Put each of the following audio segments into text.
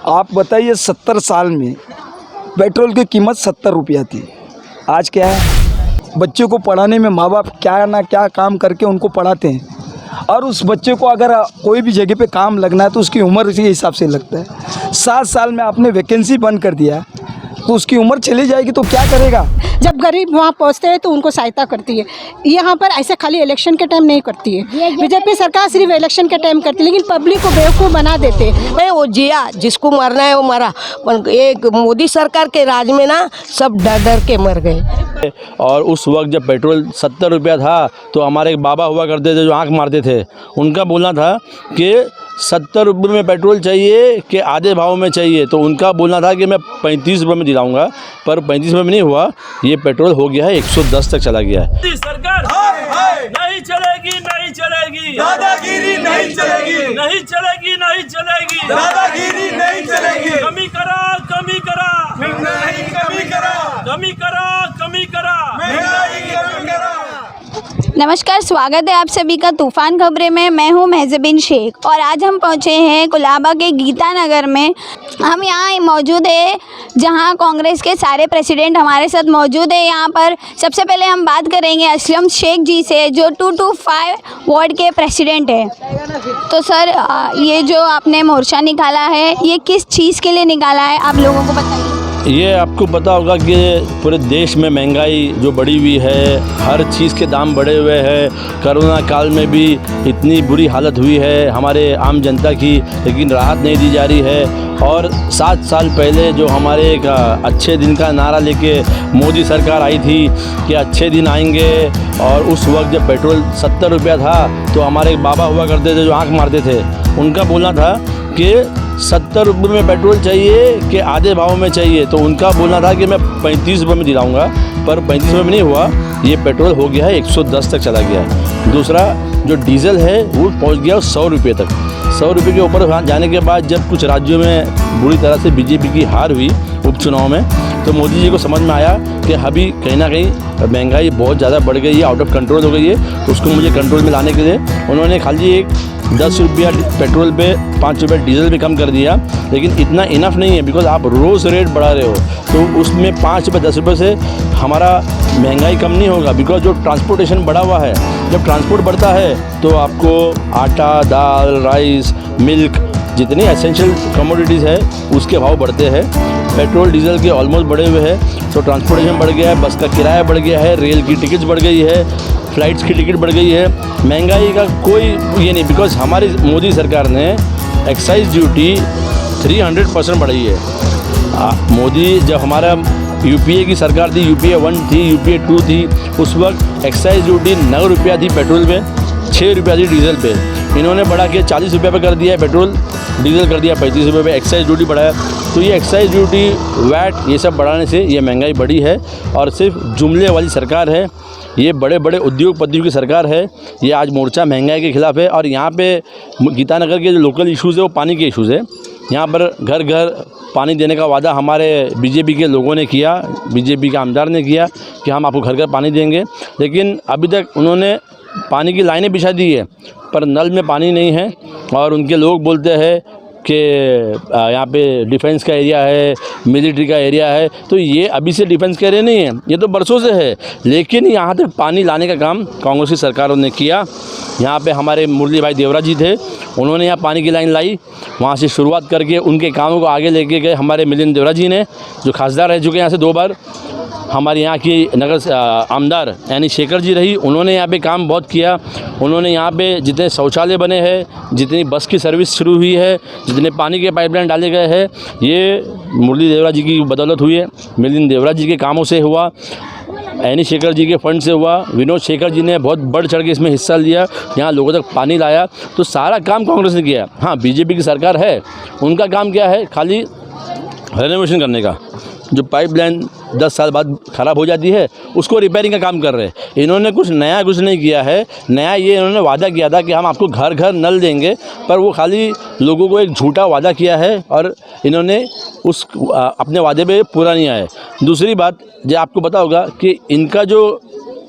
आप बताइए 70 साल में पेट्रोल की कीमत 70 रुपया थी, आज क्या है। बच्चों को पढ़ाने में माँ बाप क्या ना क्या काम करके उनको पढ़ाते हैं, और उस बच्चे को अगर कोई भी जगह पे काम लगना है तो उसकी उम्र इसी हिसाब से लगता है। 7 साल में आपने वैकेंसी बंद कर दिया तो उसकी उम्र चली जाएगी तो क्या करेगा। जब गरीब वहाँ पहुँचते हैं तो उनको सहायता करती है। यहाँ पर ऐसे खाली इलेक्शन के टाइम नहीं करती है। बीजेपी सरकार सिर्फ इलेक्शन के टाइम करती है, लेकिन पब्लिक को बेवकूफ़ बना देते हैं। भाई वो जिया, जिसको मरना है वो मरा, पर एक मोदी सरकार के राज में ना सब डर डर के मर गए। और उस वक्त जब पेट्रोल 70 रुपया था तो हमारे एक बाबा हुआ करते थे जो आंख मारते थे, उनका बोलना था कि 70 रुपये में पेट्रोल चाहिए कि आधे भाव में चाहिए, तो उनका बोलना था कि मैं 35 रुपये में दिलाऊंगा, पर 35 रुपये में नहीं हुआ। ये पेट्रोल हो गया है 110 तक चला गया है। सरकार नहीं चलेगी, नहीं चलेगी, दादागिरी नहीं चलेगी, नहीं चलेगी, नहीं चलेगी, दादागिरी नहीं चलेगी। कमी करा, कमी करा, महंगाई कमी करा, कमी करा, कमी करा, महंगाई कमी करा। नमस्कार, स्वागत है आप सभी का तूफान खबरें में। मैं हूं महजबीन शेख और आज हम पहुंचे हैं कुलाबा के गीता नगर में। हम यहाँ मौजूद है जहां कांग्रेस के सारे प्रेसिडेंट हमारे साथ मौजूद है। यहाँ पर सबसे पहले हम बात करेंगे असलम शेख जी से, जो 225 वार्ड के प्रेसिडेंट है। तो सर, ये जो आपने मोर्चा निकाला है, ये किस चीज़ के लिए निकाला है, आप लोगों को बताइए। ये आपको पता होगा कि पूरे देश में महंगाई जो बढ़ी हुई है, हर चीज़ के दाम बढ़े हुए हैं। कोरोना काल में भी इतनी बुरी हालत हुई है हमारे आम जनता की, लेकिन राहत नहीं दी जा रही है। और 7 साल पहले जो हमारे एक अच्छे दिन का नारा लेके मोदी सरकार आई थी कि अच्छे दिन आएंगे, और उस वक्त जब पेट्रोल 70 रुपया था तो हमारे एक बाबा हुआ करते थे जो आंख मारते थे, उनका बोलना था कि 70 रुपये में पेट्रोल चाहिए कि आधे भाव में चाहिए, तो उनका बोलना था कि मैं 35 रुपये में दिलाऊंगा, पर 35 रुपये में नहीं हुआ। ये पेट्रोल हो गया है 110 तक चला गया है। दूसरा जो डीजल है वो पहुंच गया 100 रुपये तक। 100 रुपये के ऊपर जाने के बाद जब कुछ राज्यों में बुरी तरह से बीजेपी की हार हुई उपचुनाव में, तो मोदी जी को समझ में आया कि अभी कहीं ना कहीं महंगाई बहुत ज़्यादा बढ़ गई है, आउट ऑफ कंट्रोल हो गई है। तो उसको मुझे कंट्रोल में लाने के लिए उन्होंने खाली एक 10 रुपया पेट्रोल पे 5 रुपये डीजल भी कम कर दिया, लेकिन इतना इनफ नहीं है, बिकॉज आप रोज़ रेट बढ़ा रहे हो, तो उसमें 5 रुपये 10 रुपये से हमारा महंगाई कम नहीं होगा। बिकॉज जो ट्रांसपोर्टेशन बढ़ा हुआ है, जब ट्रांसपोर्ट बढ़ता है तो आपको आटा, दाल, राइस, मिल्क, जितनी एसेंशियल कमोडिटीज़ है उसके भाव बढ़ते हैं। पेट्रोल डीजल के ऑलमोस्ट बढ़े हुए हैं, तो ट्रांसपोर्टेशन बढ़ गया है, बस का किराया बढ़ गया है, रेल की टिकट्स बढ़ गई है, फ़्लाइट्स की टिकट बढ़ गई है। महंगाई का कोई ये नहीं, बिकॉज हमारी मोदी सरकार ने एक्साइज ड्यूटी 300% बढ़ाई है। मोदी जब हमारा यूपीए की सरकार थी, यूपीए 1 थी, यूपीए 2 थी, उस वक्त एक्साइज ड्यूटी 9 रुपया थी पेट्रोल पे, 6 रुपया थी डीजल पे। इन्होंने बढ़ा के 40 रुपये पे कर दिया है पेट्रोल, डीजल कर दिया 35 रुपये पे, एक्साइज ड्यूटी बढ़ाया। तो ये एक्साइज ड्यूटी, वैट, ये सब बढ़ाने से ये महंगाई बढ़ी है, और सिर्फ जुमले वाली सरकार है। ये बड़े बड़े उद्योगपतियों की सरकार है। ये आज मोर्चा महंगाई के खिलाफ है। और यहाँ पे गीतानगर के जो लोकल इश्यूज़ है वो पानी के इश्यूज़ है। यहाँ पर घर घर पानी देने का वादा हमारे बीजेपी के लोगों ने किया, बीजेपी के आमदार ने किया कि हम आपको घर घर पानी देंगे, लेकिन अभी तक उन्होंने पानी की लाइनें बिछा दी है, पर नल में पानी नहीं है। और उनके लोग बोलते हैं कि यहाँ पे डिफेंस का एरिया है, मिलिट्री का एरिया है, तो ये अभी से डिफेंस का एरिया नहीं है, ये तो बरसों से है। लेकिन यहाँ तक पानी लाने का काम कांग्रेस की सरकारों ने किया। यहाँ पे हमारे मुरली भाई देवरा जी थे, उन्होंने यहाँ पानी की लाइन लाई, वहाँ से शुरुआत करके उनके कामों को आगे लेके गए हमारे मिलिंद देवरा जी ने, जो खासदार रह चुके हैं यहाँ से 2 बार। हमारे यहाँ की नगर आमदार यानी शेखर जी रही, उन्होंने यहाँ पे काम बहुत किया। उन्होंने यहाँ पे जितने शौचालय बने हैं, जितनी बस की सर्विस शुरू हुई है, जितने पानी के पाइपलाइन डाले गए हैं, ये मुरली देवरा जी की बदौलत हुई है, मिलिंद देवरा जी के कामों से हुआ, एनी शेखर जी के फंड से हुआ। विनोद शेखर जी ने बहुत बढ़ चढ़ के इसमें हिस्सा लिया, यहाँ लोगों तक पानी लाया। तो सारा काम कांग्रेस ने किया। हाँ, बीजेपी की सरकार है, उनका काम क्या है, खाली रेनोवेशन करने का। जो पाइपलाइन 10 साल बाद ख़राब हो जाती है उसको रिपेयरिंग का काम कर रहे हैं। इन्होंने कुछ नहीं किया है। नया ये इन्होंने वादा किया था कि हम आपको घर घर नल देंगे, पर वो खाली लोगों को एक झूठा वादा किया है और इन्होंने उस अपने वादे पे पूरा नहीं आए। दूसरी बात, जो आपको पता होगा कि इनका जो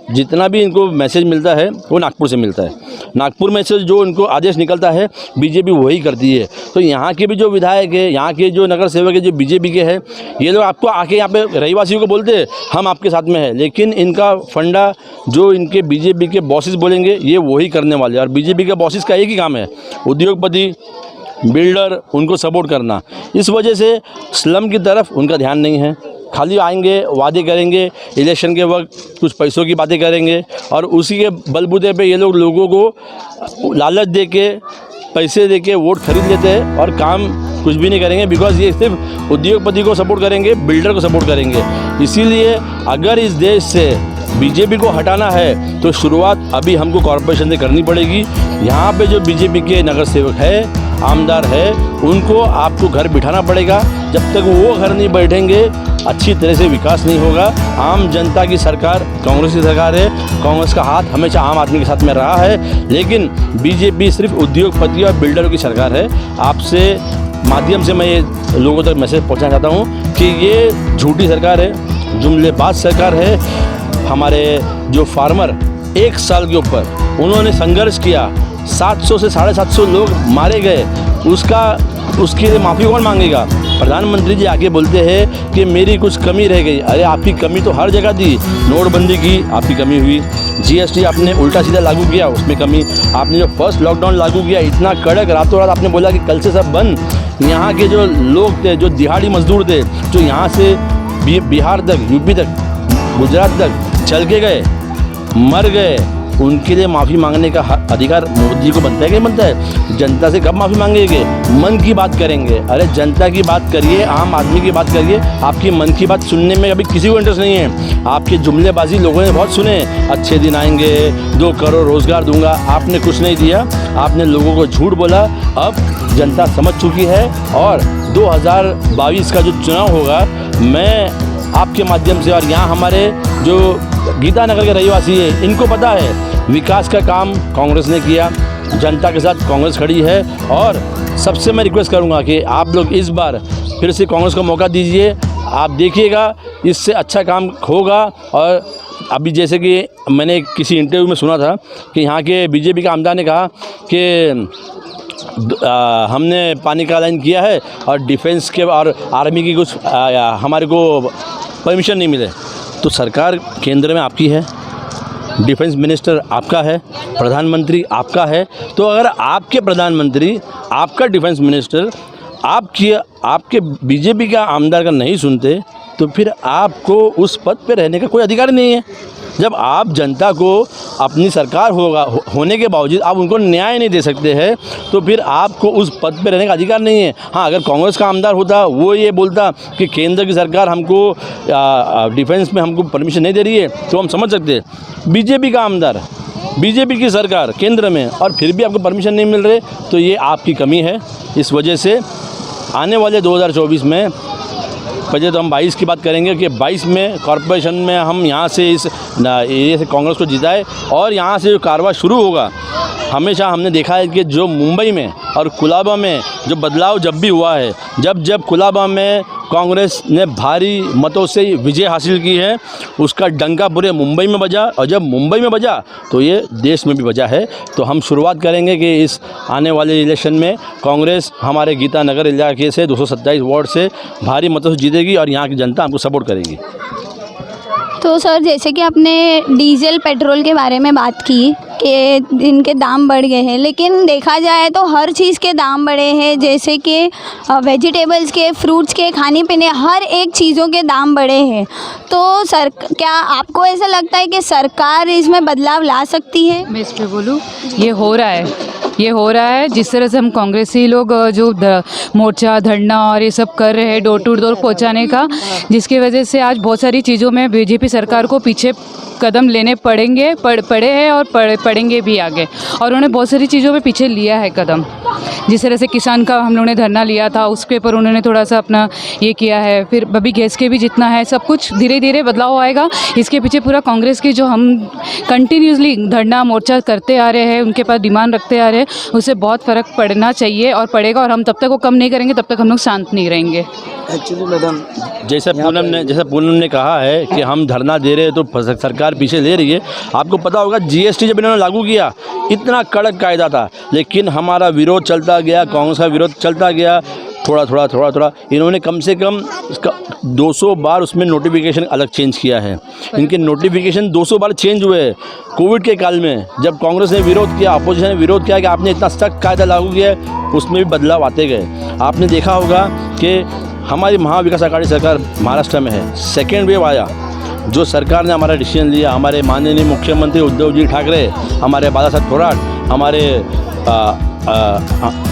जितना भी इनको मैसेज मिलता है वो नागपुर से मिलता है। नागपुर में से जो इनको आदेश निकलता है बीजेपी वही करती है। तो यहाँ के भी जो विधायक है, यहाँ के जो नगर सेवक है जो बीजेपी के हैं, ये लोग आपको आके यहाँ पे रहीवासियों को बोलते हैं हम आपके साथ में हैं, लेकिन इनका फंडा जो इनके बीजेपी के बॉसेस बोलेंगे ये वही करने वाले हैं। और बीजेपी के बॉसेस का एक ही काम है, उद्योगपति, बिल्डर, उनको सपोर्ट करना। इस वजह से स्लम की तरफ उनका ध्यान नहीं है। खाली आएंगे, वादे करेंगे, इलेक्शन के वक्त कुछ पैसों की बातें करेंगे और उसी के बलबूते पे ये लोग लोगों को लालच दे के, पैसे दे के वोट खरीद लेते हैं और काम कुछ भी नहीं करेंगे। बिकॉज ये सिर्फ उद्योगपति को सपोर्ट करेंगे, बिल्डर को सपोर्ट करेंगे। इसीलिए अगर इस देश से बीजेपी को हटाना है तो शुरुआत अभी हमको कॉरपोरेशन से करनी पड़ेगी। यहाँ पे जो बीजेपी के नगर सेवक है, आमदार है, उनको आपको घर बिठाना पड़ेगा। जब तक वो घर नहीं बैठेंगे अच्छी तरह से विकास नहीं होगा। आम जनता की सरकार कांग्रेस की सरकार है, कांग्रेस का हाथ हमेशा आम आदमी के साथ में रहा है, लेकिन बीजेपी सिर्फ उद्योगपति और बिल्डरों की सरकार है। आपसे माध्यम से मैं ये लोगों तक मैसेज पहुंचाना चाहता हूं कि ये झूठी सरकार है, जुमलेबाज सरकार है। हमारे जो फार्मर 1 साल के ऊपर उन्होंने संघर्ष किया, 700 से 750 लोग मारे गए, उसके लिए माफ़ी कौन मांगेगा? प्रधानमंत्री जी आके बोलते हैं कि मेरी कुछ कमी रह गई। अरे आपकी कमी तो हर जगह थी। नोटबंदी की आपकी कमी हुई, जीएसटी आपने उल्टा सीधा लागू किया, उसमें कमी। आपने जो फर्स्ट लॉकडाउन लागू किया इतना कड़क, रातों रात आपने बोला कि कल से सब बंद। यहाँ के जो लोग थे, जो दिहाड़ी मजदूर थे, जो यहाँ से बिहार तक, यूपी तक, गुजरात तक चल के गए, मर गए, उनके लिए माफ़ी मांगने का अधिकार मोदी को बनता है कि नहीं बनता है? जनता से कब माफ़ी मांगेंगे? मन की बात करेंगे। अरे जनता की बात करिए, आम आदमी की बात करिए। आपकी मन की बात सुनने में अभी किसी को इंटरेस्ट नहीं है। आपकी जुमलेबाजी लोगों ने बहुत सुने, अच्छे दिन आएंगे, 2 करोड़ रोज़गार दूंगा, आपने कुछ नहीं दिया, आपने लोगों को झूठ बोला। अब जनता समझ चुकी है और 2022 का जो चुनाव होगा, मैं आपके माध्यम से और यहाँ हमारे जो गीतानगर के रहवासी है, इनको पता है विकास का काम कांग्रेस ने किया, जनता के साथ कांग्रेस खड़ी है। और सबसे मैं रिक्वेस्ट करूंगा कि आप लोग इस बार फिर से कांग्रेस को मौका दीजिए। आप देखिएगा इससे अच्छा काम होगा। और अभी जैसे कि मैंने किसी इंटरव्यू में सुना था कि यहाँ के बीजेपी का आमदार ने कहा कि हमने पानी का लाइन किया है और डिफेंस के और आर्मी की कुछ हमारे को परमिशन नहीं मिले। तो सरकार केंद्र में आपकी है, डिफेंस मिनिस्टर आपका है, प्रधानमंत्री आपका है। तो अगर आपके प्रधानमंत्री, आपका डिफेंस मिनिस्टर आपके बीजेपी का आमदार का नहीं सुनते तो फिर आपको उस पद पे रहने का कोई अधिकार नहीं है। जब आप जनता को अपनी सरकार होने के बावजूद आप उनको न्याय नहीं दे सकते हैं तो फिर आपको उस पद पे रहने का अधिकार नहीं है। हाँ, अगर कांग्रेस का आमदार होता, वो ये बोलता कि केंद्र की सरकार हमको डिफेंस में हमको परमिशन नहीं दे रही है, तो हम समझ सकते हैं। बीजेपी का आमदार, बीजेपी की सरकार केंद्र में, और फिर भी आपको परमिशन नहीं मिल रहे, तो ये आपकी कमी है। इस वजह से आने वाले 2024 में, पहले तो हम 22 की बात करेंगे कि 22 में कॉरपोरेशन में हम यहाँ से इस एरिया से कांग्रेस को जिताए। और यहाँ से जो कारवा शुरू होगा, हमेशा हमने देखा है कि जो मुंबई में और कुलाबा में जो बदलाव जब भी हुआ है, जब कुलाबा में कांग्रेस ने भारी मतों से विजय हासिल की है, उसका डंका पूरे मुंबई में बजा। और जब मुंबई में बजा तो ये देश में भी बजा है। तो हम शुरुआत करेंगे कि इस आने वाले इलेक्शन में कांग्रेस हमारे गीतानगर इलाके से 227 वार्ड से भारी मतों से जीतेगी और यहाँ की जनता हमको सपोर्ट करेगी। तो सर, जैसे कि आपने डीजल पेट्रोल के बारे में बात की कि इनके दाम बढ़ गए हैं, लेकिन देखा जाए तो हर चीज़ के दाम बढ़े हैं। जैसे कि वेजिटेबल्स के, फ्रूट्स के, खाने पीने, हर एक चीज़ों के दाम बढ़े हैं। तो सर, क्या आपको ऐसा लगता है कि सरकार इसमें बदलाव ला सकती है? मैं इस पर बोलूँ, ये हो रहा है जिस तरह से हम कांग्रेसी लोग जो मोर्चा, धरना और ये सब कर रहे हैं डोर टू डोर पहुंचाने का, जिसकी वजह से आज बहुत सारी चीज़ों में बीजेपी सरकार को पीछे कदम लेने पड़े हैं और पड़ेंगे भी आगे। और उन्होंने बहुत सारी चीज़ों पे पीछे लिया है कदम। जिस तरह से किसान का हम लोगों ने धरना लिया था, उसके ऊपर उन्होंने थोड़ा सा अपना ये किया है। फिर अभी गैस के भी जितना है, सब कुछ धीरे धीरे बदलाव आएगा। इसके पीछे पूरा कांग्रेस की जो हम कंटिन्यूसली धरना मोर्चा करते आ रहे हैं, उनके पास डिमांड रखते आ रहे हैं, है, उससे बहुत फ़र्क पड़ना चाहिए और पड़ेगा, और हम तब तक वो कम नहीं करेंगे तब तक हम लोग शांत नहीं रहेंगे। एक्चुअली मैडम, जैसे पूनम ने कहा है कि हम धरना दे रहे हैं तो सरकार पीछे ले रही है। आपको पता होगा जीएसटी जब इन्होंने लागू किया इतना कड़क कायदा था, लेकिन हमारा विरोध चलता गया, कांग्रेस का विरोध चलता गया, थोड़ा इन्होंने कम से कम इसका 200 बार उसमें नोटिफिकेशन अलग चेंज किया है। इनके नोटिफिकेशन 200 बार चेंज हुए हैं। कोविड के काल में जब कांग्रेस ने विरोध किया, अपोजिशन ने विरोध किया कि आपने इतना सख्त कायदा लागू किया है, उसमें भी बदलाव आते गए। आपने देखा होगा कि हमारी महाविकास आघाड़ी सरकार महाराष्ट्र में है, सेकेंड वेव आया, जो सरकार ने हमारा डिसीजन लिया, हमारे माननीय मुख्यमंत्री उद्धव जी ठाकरे, हमारे बाला साहब थोराट, हमारे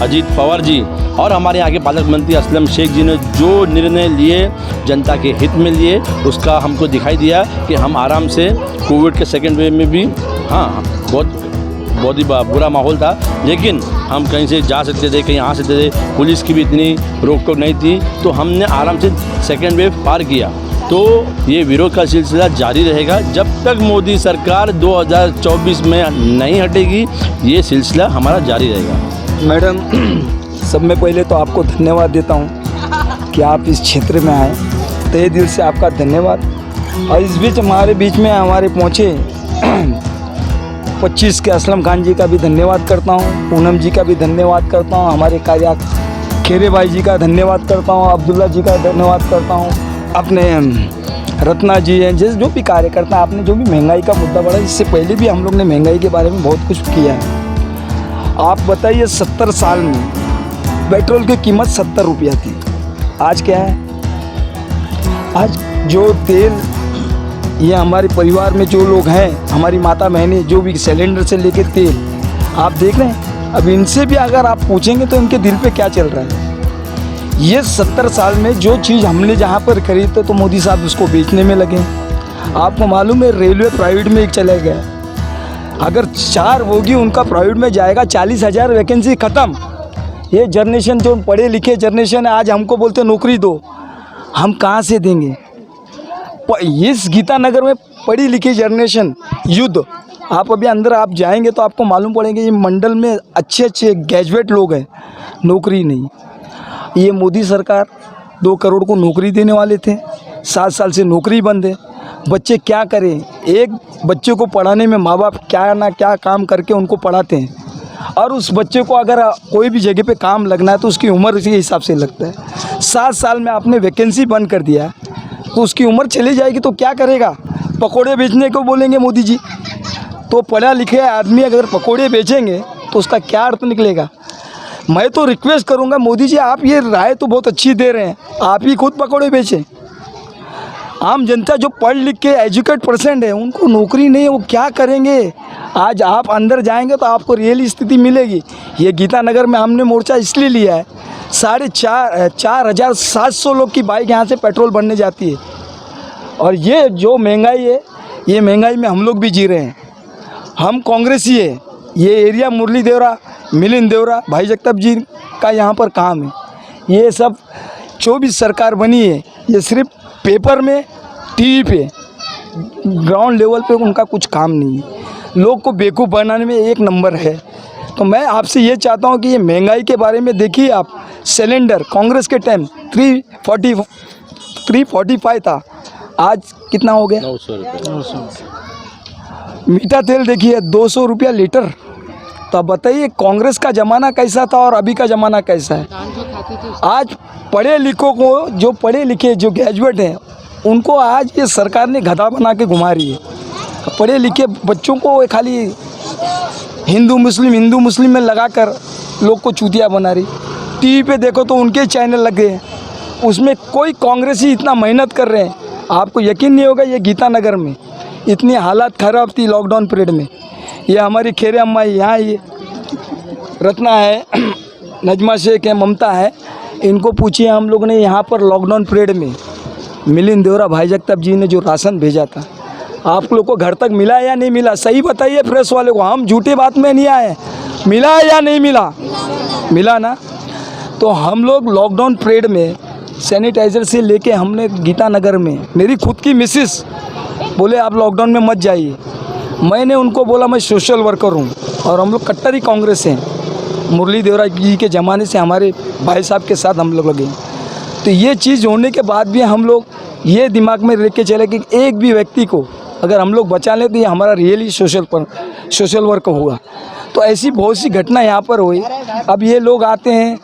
अजीत पवार जी और हमारे यहाँ के पालक मंत्री असलम शेख जी ने जो निर्णय लिए जनता के हित में लिए, उसका हमको दिखाई दिया कि हम आराम से कोविड के सेकेंड वेव में भी, हाँ बहुत ही बुरा माहौल था, लेकिन हम कहीं से जा सकते थे, कहीं आ सकते थे, पुलिस की भी इतनी रोक टोक नहीं थी, तो हमने आराम से सेकेंड वेव पार किया। तो ये विरोध का सिलसिला जारी रहेगा जब तक मोदी सरकार 2024 में नहीं हटेगी, ये सिलसिला हमारा जारी रहेगा। मैडम, सब में पहले तो आपको धन्यवाद देता हूँ कि आप इस क्षेत्र में आए, तहे दिल से आपका धन्यवाद। और इस बीच हमारे पहुँचे 25 के असलम खान जी का भी धन्यवाद करता हूँ, पूनम जी का भी धन्यवाद करता हूँ, हमारे कार्य खेरे भाई जी का धन्यवाद करता हूँ, अब्दुल्ला जी का धन्यवाद करता हूँ, अपने रत्ना जी हैं, जैसे जो भी कार्यकर्ता, आपने जो भी महंगाई का मुद्दा बढ़ा, इससे पहले भी हम लोग ने महंगाई के बारे में बहुत कुछ किया है। आप बताइए 70 साल में पेट्रोल की कीमत 70 रुपया थी, आज क्या है? आज जो तेल, ये हमारे परिवार में जो लोग हैं, हमारी माता बहनें, जो भी सिलेंडर से लेके तेल, आप देख रहे हैं। अब इनसे भी अगर आप पूछेंगे तो इनके दिल पे क्या चल रहा है। ये 70 साल में जो चीज़ हमने जहाँ पर खरीदते तो मोदी साहब उसको बेचने में लगे। आपको मालूम है रेलवे प्राइवेट में एक चले गए, अगर 4 होगी उनका प्राइवेट में जाएगा, 40,000 वैकेंसी ख़त्म। ये जनरेशन जो पढ़े लिखे जनरेशन है, आज हमको बोलते नौकरी दो, हम कहाँ से देंगे? इस गीतानगर में पढ़ी लिखी जनरेशन युद्ध, आप अभी अंदर आप जाएंगे तो आपको मालूम पड़ेंगे ये मंडल में अच्छे अच्छे ग्रेजुएट लोग हैं, नौकरी नहीं। ये मोदी सरकार 2 करोड़ को नौकरी देने वाले थे, 7 साल से नौकरी बंद है। बच्चे क्या करें? एक बच्चे को पढ़ाने में माँ बाप क्या ना क्या काम करके उनको पढ़ाते हैं, और उस बच्चे को अगर कोई भी जगह पे काम लगना है तो उसकी उम्र के हिसाब से लगता है। 7 साल में आपने वैकेंसी बंद कर दिया तो उसकी उम्र चली जाएगी तो क्या करेगा? पकोड़े बेचने को बोलेंगे मोदी जी, तो पढ़ा लिखे आदमी अगर पकोड़े बेचेंगे तो उसका क्या अर्थ निकलेगा? मैं तो रिक्वेस्ट करूंगा मोदी जी, आप ये राय तो बहुत अच्छी दे रहे हैं, आप ही खुद पकोड़े बेचें। आम जनता जो पढ़ लिख के एजुकेट पर्सेंट है उनको नौकरी नहीं है, वो क्या करेंगे? आज आप अंदर जाएंगे तो आपको रियल स्थिति मिलेगी। ये गीतानगर में हमने मोर्चा इसलिए लिया है, 4,700 लोग की बाइक यहाँ से पेट्रोल भरने जाती है, और ये जो महंगाई है, ये महंगाई में हम लोग भी जी रहे हैं। हम कांग्रेसी है, ये एरिया मुरली देवरा, मिलिंद देवरा, भाई जगताप जी का यहाँ पर काम है। ये सब 24 सरकार बनी है, ये सिर्फ पेपर में, टीवी पे, ग्राउंड लेवल पे उनका कुछ काम नहीं है। लोग को बेवकूफ़ बनाने में एक नंबर है। तो मैं आपसे ये चाहता हूँ कि ये महंगाई के बारे में देखिए आप, सिलेंडर कांग्रेस के टाइम 345 था, आज कितना हो गया? 900 रुपये। मीठा तेल देखिए 200 रुपया लीटर। तो अब बताइए कांग्रेस का ज़माना कैसा था और अभी का ज़माना कैसा है? आज पढ़े लिखों को, जो पढ़े लिखे जो ग्रेजुएट हैं, उनको आज ये सरकार ने गधा बना के घुमा रही है। पढ़े लिखे बच्चों को खाली हिंदू मुस्लिम में लगाकर लोग को चूतिया बना रही। टीवी पे देखो तो उनके चैनल लगे हैं, उसमें कोई कांग्रेसी इतना मेहनत कर रहे हैं, आपको यकीन नहीं होगा। ये गीतानगर में इतनी हालत ख़राब थी लॉकडाउन पीरियड में। ये हमारी खेरे अम्मा यहाँ, ये रत्ना है, नजमा शेख है, ममता है, इनको पूछिए। हम लोग ने यहाँ पर लॉकडाउन पीरियड में मिलिंद देवरा, भाई जगताप जी ने जो राशन भेजा था, आप लोग को घर तक मिला या नहीं मिला? सही बताइए प्रेस वाले को, हम झूठी बात में नहीं आए। मिला या नहीं मिला? मिला ना। तो हम लोग लॉकडाउन पीरियड में सैनिटाइज़र से लेके हमने गीतानगर में, मेरी खुद की मिसिस बोले आप लॉकडाउन में मत जाइए, मैंने उनको बोला मैं सोशल वर्कर हूँ और हम लोग कट्टर ही कांग्रेस हैं, मुरली देवरा जी के ज़माने से हमारे भाई साहब के साथ हम लोग लगे। तो ये चीज़ होने के बाद भी हम लोग ये दिमाग में रख के चले कि एक भी व्यक्ति को अगर हम लोग बचा लें तो ये हमारा रियली सोशल वर्क होगा। तो ऐसी बहुत सी घटना यहाँ पर हुई। अब ये लोग आते हैं,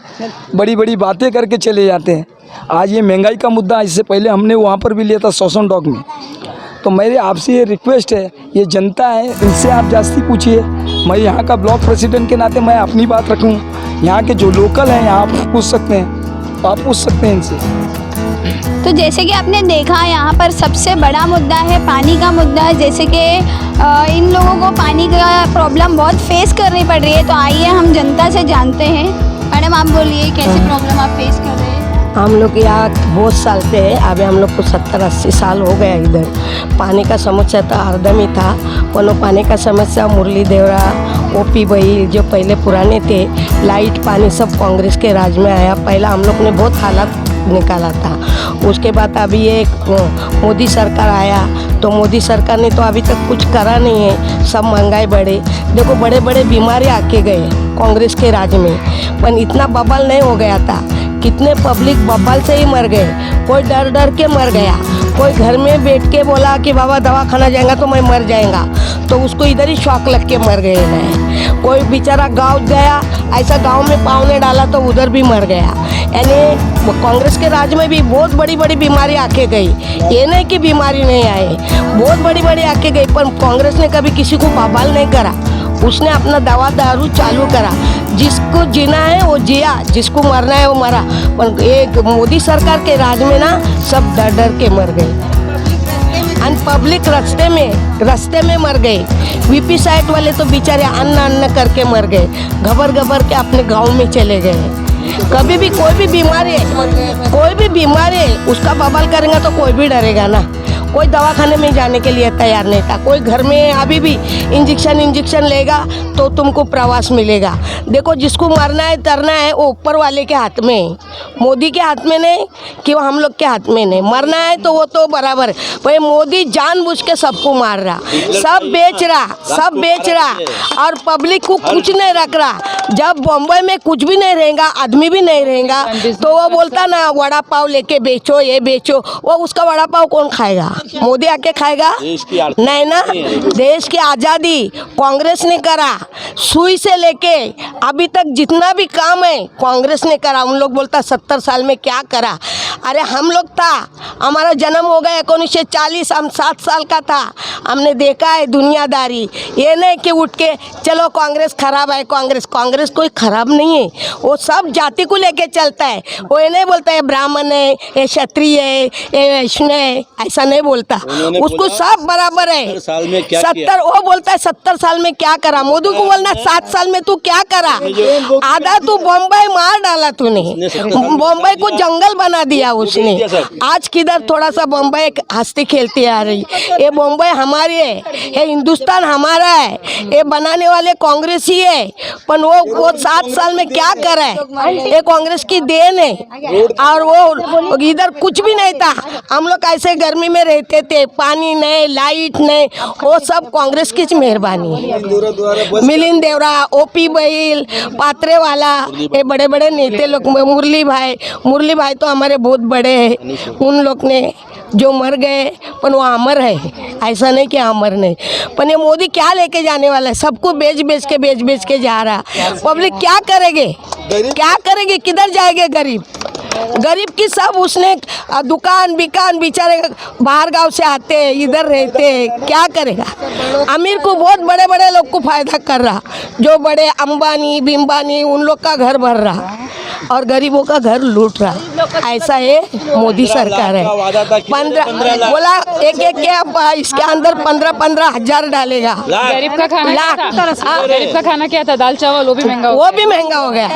बड़ी बड़ी बातें करके चले जाते हैं। आज ये महंगाई का मुद्दा, इससे पहले हमने वहाँ पर भी लिया था शोषण डॉग में। तो मेरे आपसे ये रिक्वेस्ट है, ये जनता है, इनसे आप जास्ती पूछिए। मैं यहाँ का ब्लॉक प्रेसिडेंट के नाते मैं अपनी बात रखूँ, यहाँ के जो लोकल हैं यहाँ आप पूछ सकते हैं, आप पूछ सकते हैं इनसे। तो जैसे कि आपने देखा यहाँ पर सबसे बड़ा मुद्दा है पानी का मुद्दा है। जैसे कि इन लोगों को पानी का प्रॉब्लम बहुत फेस करनी पड़ रही है। तो आइए हम जनता से जानते हैं। मैडम आप बोलिए कैसे प्रॉब्लम आप फेस कर रहे हैं? हम लोग यहाँ बहुत साल से है, अभी हम लोग को 70-80 साल हो गया। इधर पानी का समस्या तो हरदम ही था, पर वो पानी का समस्या मुरली देवरा, ओपी भाई जो पहले पुराने थे, लाइट पानी सब कांग्रेस के राज में आया। पहला हम लोग ने बहुत हालात निकाला था। उसके बाद अभी ये मोदी सरकार आया, तो मोदी सरकार ने तो अभी तक कुछ करा नहीं है। सब महंगाई बढ़े, देखो बड़े बड़े बीमारी आके गए कांग्रेस के राज में, पर इतना बबल नहीं हो गया था। कितने पब्लिक बबल से ही मर गए, कोई डर डर के मर गया, कोई घर में बैठ के बोला कि बाबा दवा खाना जाएगा तो मैं मर जाएगा, तो उसको इधर ही शॉक लग के मर गए हैं। कोई बेचारा गांव गया, ऐसा गांव में पाँव ने डाला तो उधर भी मर गया। यानी कांग्रेस के राज में भी बहुत बड़ी बड़ी बीमारी आके गई। ये नहीं कि बीमारी नहीं आए, बहुत बड़ी बड़ी आके गई, पर कांग्रेस ने कभी किसी को बवाल नहीं करा। उसने अपना दवा दारू चालू करा, जिसको जीना है वो जिया, जिसको मरना है वो मरा। पर एक मोदी सरकार के राज में ना सब डर डर के मर गए, अन पब्लिक रास्ते में मर गए। वीपी साइड वाले तो बेचारे अन्न करके मर गए, घबर घबर के अपने गांव में चले गए। कभी भी कोई भी बीमारी है उसका बवाल करेंगे तो कोई भी डरेगा ना। कोई दवाखाने में जाने के लिए तैयार नहीं था। कोई घर में अभी भी इंजेक्शन लेगा तो तुमको प्रवास मिलेगा। देखो जिसको मरना है तरना है वो ऊपर वाले के हाथ में है, मोदी के हाथ में नहीं कि वो हम लोग के हाथ में नहीं। मरना है तो वो तो बराबर है, भाई मोदी जानबूझ के सबको मार रहा, सब बेच रहा और पब्लिक को कुछ नहीं रख रहा। जब बम्बई में कुछ भी नहीं रहेगा, आदमी भी नहीं रहेगा, तो वो बोलता ना वड़ा पाव लेके बेचो, ये बेचो, वो उसका वड़ा पाव कौन खाएगा? मोदी आके खाएगा? नहीं ना। देश की आज़ादी कांग्रेस ने करा, सुई से लेके अभी तक जितना भी काम है कांग्रेस ने करा। उन लोग बोलता 70 साल में क्या करा। अरे हम लोग था, हमारा जन्म हो गया 1940, हम 7 साल का था, हमने देखा है दुनियादारी। ये नहीं कि उठ के चलो कांग्रेस खराब है, कांग्रेस कोई खराब नहीं है, वो सब जाति को लेके चलता है। वो ये नहीं बोलता है ब्राह्मण है, ये क्षत्रिय है, ये वैष्णव है, ऐसा नहीं बोलता। उसको सब बराबर है। 70 वो बोलता है 70 साल में क्या करा। मोदी को बोलना 7 साल में तू क्या करा। आधा तू बम्बई मार डाला तूने, बम्बई को जंगल बना दिया उसने। आज किधर थोड़ा सा बम्बई हंसती खेलती आ रही। ये बम्बई हमारी है, ये हिंदुस्तान हमारा है, ये बनाने वाले कांग्रेस ही है। पर वो 7 साल में क्या करा है, ये कांग्रेस की देन है। और वो इधर कुछ भी नहीं था, हम लोग ऐसे गर्मी में रहते थे, पानी नहीं, लाइट नहीं, वो सब कांग्रेस की मेहरबानी है। मिलिंद देवरा, ओपी बहिल, पात्रे वाला, ये बड़े बड़े नेता लोग, मुरली भाई तो हमारे बहुत बड़े हैं। उन लोग ने जो मर गए पर वो अमर है, ऐसा नहीं कि अमर नहीं। पर ये मोदी क्या लेके जाने वाला है? सबको बेच बेच के जा रहा। पब्लिक क्या करेगी? किधर जाएंगे गरीब की सब उसने दुकान बिकान बेचारे बाहर गांव से आते हैं, इधर रहते हैं, क्या करेगा? अमीर को बहुत बड़े बड़े लोग को फायदा कर रहा, जो बड़े अंबानी बिम्बानी उन लोग का घर भर रहा और गरीबों का घर लूट रहा। ऐसा है मोदी सरकार है। 15 बोला एक के इसके अंदर 15 हजार डालेगा। गरीब का खाना क्या था? दाल चावल वो भी महंगा हो गया,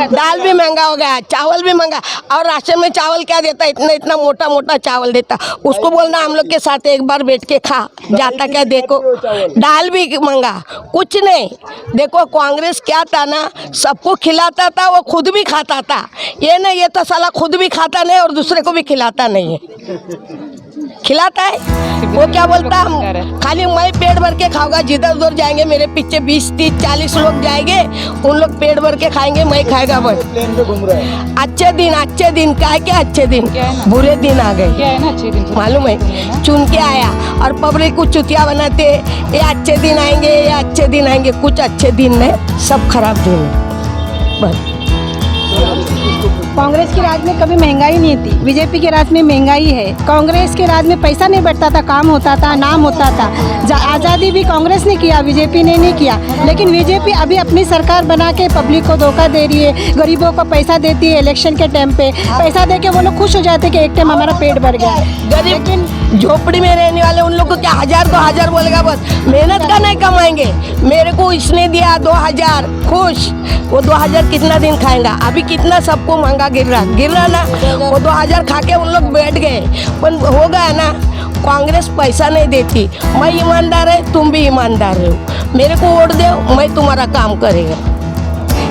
दाल भी महंगा हो गया, चावल भी महंगा। और राशन में चावल क्या देता? इतना मोटा चावल देता। उसको बोलना हम लोग के साथ एक बार बैठ के खा, जाता क्या? देखो दाल भी महंगा, कुछ नहीं। देखो कांग्रेस क्या था ना, सबको खिलाता था, वो खुद भी खाता था। ये नहीं, ये तो साला खुद भी खाता नहीं और दूसरे को भी खिलाता नहीं है। खिलाता है। वो क्या बोलता है, खाली मैं पेट भर के खाऊंगा, जिधर उधर जाएंगे मेरे पीछे 20, 30, 40 लोग जाएंगे, उन लोग पेट भर के खाएंगे, मैं खाएगा बस। प्लेन पे घूम रहा है। अच्छे दिन क्या अच्छे दिन, बुरे दिन आ गए। क्या है ना अच्छे दिन मालूम है, चुन के आया और पब्लिक को चुतिया बनाते, ये अच्छे दिन आएंगे, ये अच्छे दिन आएंगे। कुछ अच्छे दिन नहीं, सब खराब दिन है बस। कांग्रेस के राज में कभी महंगाई नहीं थी, बीजेपी के राज में महंगाई है। कांग्रेस के राज में पैसा नहीं बढ़ता था, काम होता था, नाम होता था। आज़ादी भी कांग्रेस ने किया, बीजेपी ने नहीं किया। लेकिन बीजेपी अभी अपनी सरकार बना के पब्लिक को धोखा दे रही है, गरीबों को पैसा देती है। इलेक्शन के टाइम पे पैसा दे के वो लोग खुश हो जाते कि एक टाइम हमारा पेट भर गया। गरीब झोपड़ी में रहने वाले उन लोग को क्या 1000 2000 बोलेगा बस, मेहनत का नहीं कमाएंगे। मेरे को इसने दिया 2000, खुश। वो 2000 कितना दिन खाएगा? अभी कितना सबको महंगा गिर रहा ना। वो 2000 खा के उन लोग बैठ गए, पर हो गया ना। कांग्रेस पैसा नहीं देती। मैं ईमानदार है, तुम भी ईमानदार हो, मेरे को वोट दो, मैं तुम्हारा काम करेगा।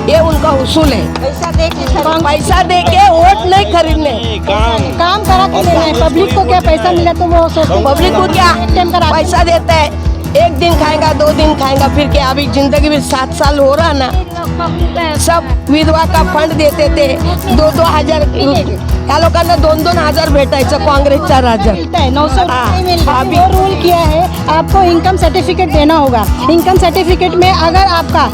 ये उनका उसूल है। पैसा दे के वोट नहीं खरीदने, काम करा के लेना है। पब्लिक को क्या पैसा मिला तो वो पब्लिक को क्या पैसा देता है? एक दिन खाएगा, 2 दिन खाएगा, फिर क्या? अभी जिंदगी में 7 साल हो रहा ना। सब विधवा का फंड देते थे, 2-2 हजार या लोकांना 2-2 हजार भेटायचं काँग्रेसचा राज्य मिलता है। 900 रुपये मिलता है। वो रूल किया है, आपको इनकम सर्टिफिकेट देना होगा। इनकम सर्टिफिकेट में अगर आपका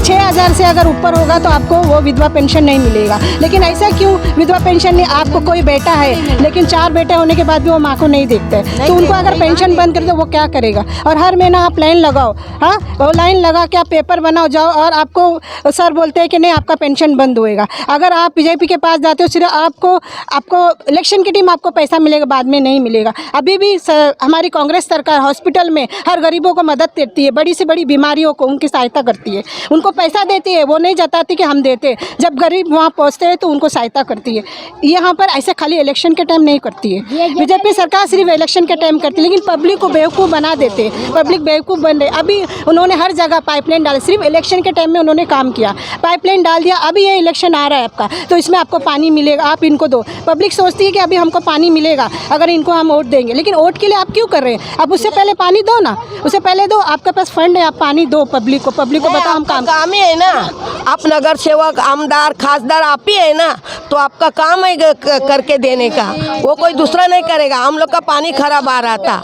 6000 से अगर ऊपर होगा तो आपको वो विधवा पेंशन नहीं मिलेगा। लेकिन ऐसा क्यों विधवा पेंशन नहीं? आपको कोई बेटा है, लेकिन 4 बेटे होने के बाद भी वो माँ को नहीं देखते, तो उनको अगर पेंशन बंद कर दो वो क्या करेगा? और हर महीना आप लाइन लगाओ, हाँ, वो लाइन लगा के आप पेपर बनाओ, जाओ, और आपको सर बोलते हैं कि नहीं आपका पेंशन बंद होएगा। अगर आप बीजेपी के पास जाते हो, सिर्फ आपको इलेक्शन की टीम आपको पैसा मिलेगा, बाद में नहीं मिलेगा। अभी भी हमारी कांग्रेस सरकार हॉस्पिटल में हर गरीबों को मदद करती है, बड़ी से बड़ी बीमारियों को उनकी सहायता करती है, उनको पैसा देती है। वो नहीं जताती कि हम देते, जब गरीब वहाँ पहुँचते हैं तो उनको सहायता करती है। यहाँ पर ऐसे खाली इलेक्शन के टाइम नहीं करती है बीजेपी सरकार, सिर्फ इलेक्शन के टाइम करती है, लेकिन पब्लिक को बेवकूफ़ बना देते। पब्लिक बेवकूफ़ बन रही। अभी उन्होंने हर जगह पाइपलाइन डाली, सिर्फ इलेक्शन के टाइम में उन्होंने काम किया, पाइपलाइन डाल दिया। अभी ये इलेक्शन आ रहा है आपका, तो इसमें आपको पानी मिलेगा, आप इनको दो। पब्लिक सोचती है कि अभी हमको पानी मिलेगा अगर इनको हम वोट देंगे, लेकिन वोट के लिए आप क्यों कर रहे हैं? अब उससे पहले पानी दो ना, उससे पहले दो। आपके पास फंड है, आप पानी दो पब्लिक को बताओ हम काम ही है ना। आप नगर सेवक, आमदार, खासदार आप ही है ना, तो आपका काम है करके देने का, वो कोई दूसरा नहीं करेगा। हम लोग का पानी खराब आ रहा था,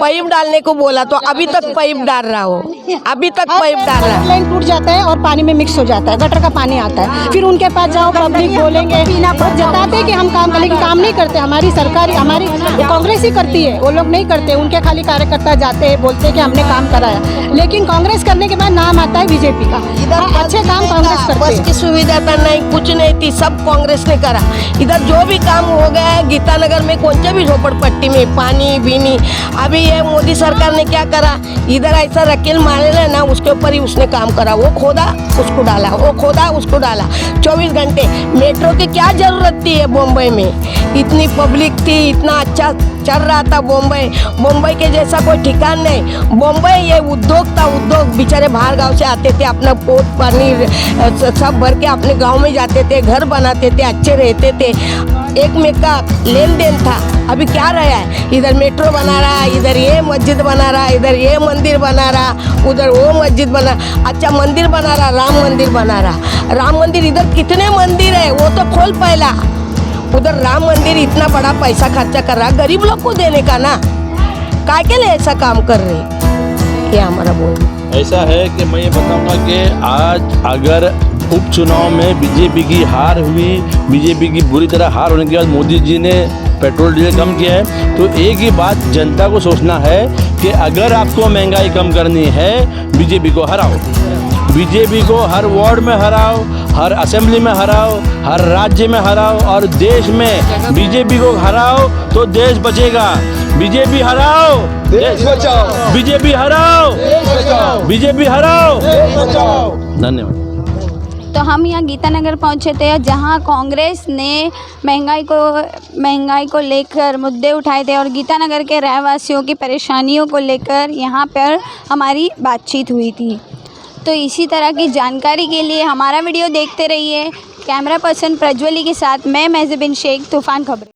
पाइप डालने को बोला तो अभी तक पाइप डाल रहा हो, अभी तक पाइप डाल रहा है। लाइन टूट जाता है और पानी में मिक्स हो जाता है, गटर का पानी आता है। फिर उनके पास जाओ, पब्लिक बोलेंगे, जताते कि हम काम करें, लेकिन काम नहीं करते। हमारी सरकार, हमारी कांग्रेस ही करती है, वो लोग नहीं करते। उनके खाली कार्यकर्ता जाते हैं, बोलते हैं कि हमने काम कराया, लेकिन कांग्रेस करने के बाद नाम आता है बीजेपी का। अच्छे काम कांग्रेस करते बस की सुविधा तो नहीं, कुछ नहीं थी, सब कांग्रेस ने करा। इधर जो भी काम हो गया है गीतानगर में, कौन से भी झोपड़पट्टी में पानी बीनी, अभी ये मोदी सरकार ने क्या करा, इधर ऐसा रकेल मारे ना, उसके ऊपर ही उसने काम करा। वो खोदा उसको डाला, वो खोदा उसको डाला। 24 घंटे मेट्रो की क्या जरूरत थी है बॉम्बे में? इतनी पब्लिक थी, इतना अच्छा चल रहा था बॉम्बे के जैसा कोई ठिकान नहीं। बॉम्बे ये उद्योग था, उद्योग। बेचारे बाहर गांव से आते थे, अपना पोत पानी सब भर के अपने गांव में जाते थे, घर बनाते थे, अच्छे रहते थे, एक में का लेन देन था। अभी क्या रहा है? इधर मेट्रो बना रहा, इधर ये मस्जिद बना रहा, इधर ये मंदिर बना रहा, उधर वो मस्जिद बना, अच्छा मंदिर बना रहा, राम मंदिर बना रहा। राम मंदिर इधर कितने मंदिर है वो तो खोल पहला। उधर राम मंदिर इतना बड़ा पैसा खर्चा कर रहा, गरीब लोग को देने का ना, काय के लिए ऐसा काम कर रहे? ये हमारा बोल ऐसा है कि मैं ये बताऊंगा कि आज अगर उपचुनाव में बीजेपी की हार हुई, बीजेपी की बुरी तरह हार होने के बाद मोदी जी ने पेट्रोल डीजल कम किया है, तो एक ही बात जनता को सोचना है कि अगर आपको महंगाई कम करनी है, बीजेपी को हराओ। बीजेपी को हर वार्ड में हराओ, हर असेंबली में हराओ, हर राज्य में हराओ, और देश में बीजेपी को हराओ तो देश बचेगा। बीजेपी हराओ, देश बचाओ। बीजेपी हराओ, देश बचाओ। बीजेपी हराओ, देश बचाओ। धन्यवाद। तो हम यहाँ गीतानगर पहुँचे थे, जहाँ कांग्रेस ने महंगाई को लेकर मुद्दे उठाए थे और गीतानगर के रहवासियों की परेशानियों को लेकर यहाँ पर हमारी बातचीत हुई थी। तो इसी तरह की जानकारी के लिए हमारा वीडियो देखते रहिए। कैमरा पर्सन प्रज्वली के साथ मैं मेहज़बिन शेख, तूफ़ान खबरें।